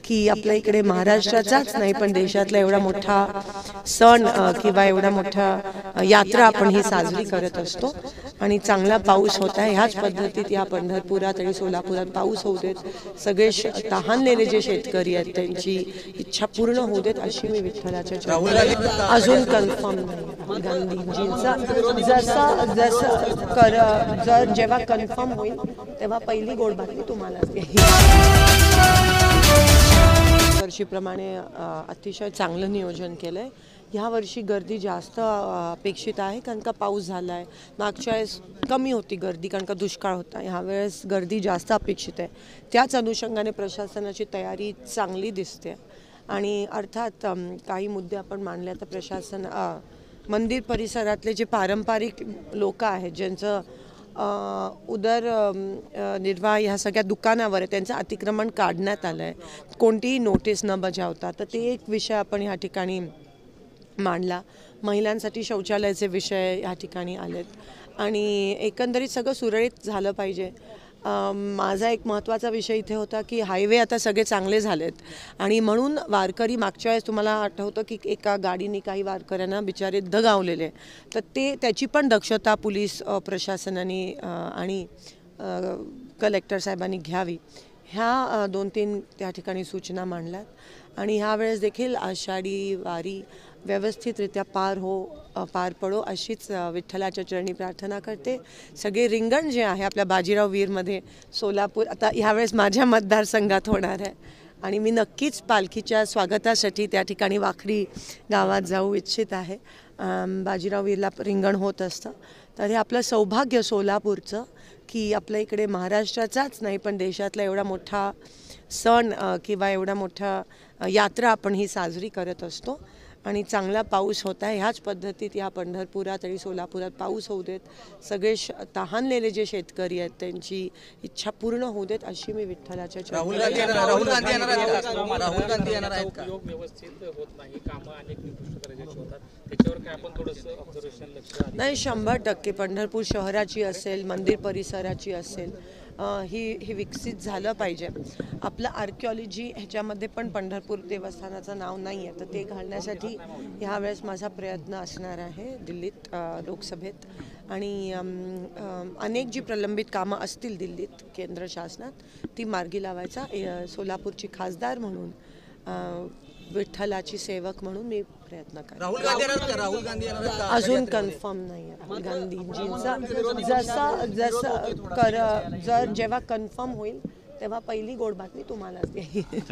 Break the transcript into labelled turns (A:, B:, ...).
A: की आपल्या इकडे महाराष्ट्राचाच नाही पण देशातला एवढा मोठा सण किंवा एवढा मोठा यात्रा आपण ही साजरी करत असतो आणि चांगला पाऊस होत आहे। ह्याच पद्धतीत या पंढरपुरात आणि सोलापुरात पाऊस होऊ देत, सगळे तहानलेले जे शेतकरी आहेत त्यांची इच्छा पूर्ण होऊ देत अशी मी विठ्ठलाच्या चरणी अजून कन्फर्म नाही। गांधीजींचा जर जेव्हा कन्फर्म होईल तेव्हा पहिली गोड बातमी तुम्हाला वर्षीप्रमाणे अतिशय चांगलं नियोजन केलंय। ह्या वर्षी गर्दी जास्त अपेक्षित आहे कारण का पाऊस झाला आहे। मागच्या वेळेस कमी होती गर्दी कारण का दुष्काळ होता, ह्या वेळेस गर्दी जास्त अपेक्षित आहे। त्याच अनुषंगाने प्रशासनाची तयारी चांगली दिसते आणि अर्थात काही मुद्दे आपण मांडले तर प्रशासन मंदिर परिसरातले जे पारंपरिक लोक आहेत ज्यांचं उदरनिर्वाह ह्या सगळ्या दुकानावर आहे त्यांचं अतिक्रमण काढण्यात आलं आहे, कोणतीही नोटीस न बजावता। तर ते एक विषय आपण ह्या ठिकाणी मांडला। महिलांसाठी शौचालयाचे विषय ह्या ठिकाणी आलेत आणि एकंदरीत सगळं सुरळीत झालं पाहिजे। माझा एक महत्त्वाचा विषय इथे होता की हायवे आता सगळे चांगले झालेत आणि म्हणून वारकरी मागच्या वेळेस तुम्हाला आठवतं की एका गाडीने काही वारकऱ्यांना बिचारे दगावलेले, तर त्याची पण दक्षता पोलीस प्रशासनाने आणि कलेक्टर साहेबांनी घ्यावी। ह्या 2-3 त्या ठिकाणी सूचना मांडल्यात आणि ह्या वेळेस देखील आषाढी वारी व्यवस्थितरित्या पार पडो अशीच विठ्ठलाच्या चरणी प्रार्थना करते। सगळे रिंगण जे आहे आपल्या बाजीराव वीरमध्ये सोलापूर आता ह्यावेळेस माझ्या मतदारसंघात होणार आहे आणि मी नक्कीच पालखीच्या स्वागतासाठी त्या ठिकाणी वाखरी गावात जाऊ इच्छित आहे। बाजीराव वीरला रिंगण होत असतं, तर हे आपलं सौभाग्य सोलापूरचं की आपल्या इकडे महाराष्ट्राचाच नाही पण देशातला एवढा मोठा सण किंवा एवढा मोठा यात्रा आपण ही साजरी करत असतो आणि चांगला पाऊस होत आहे। ह्याच पद्धतीत या पंढरपुरात आणि सोलापुरात पाऊस होऊ देत, सगळे तहानलेले जे शेतकरी आहेत त्यांची इच्छा पूर्ण होऊ देत अशी मी विठ्ठलाच्या चरणी नाही 100% पंढरपूर शहराची असेल मंदिर परिसराची असेल ही विकसित झालं पाहिजे। आपलं आर्किओलॉजी ह्याच्यामध्ये पण पंढरपूर देवस्थानाचं नाव नाही आहे, तर ते घालण्यासाठी ह्यावेळेस माझा प्रयत्न असणार आहे दिल्लीत लोकसभेत आणि अनेक जी प्रलंबित कामं असतील दिल्लीत केंद्र शासनात ती मार्गी लावायचा सोलापूरची खासदार म्हणून विठ्ठलाची सेवक म्हणून मी प्रयत्न करते। अजून कन्फर्म नाही आहे। गांधीजींचा जर जेव्हा कन्फर्म होईल तेव्हा पहिली गोड बातमी तुम्हाला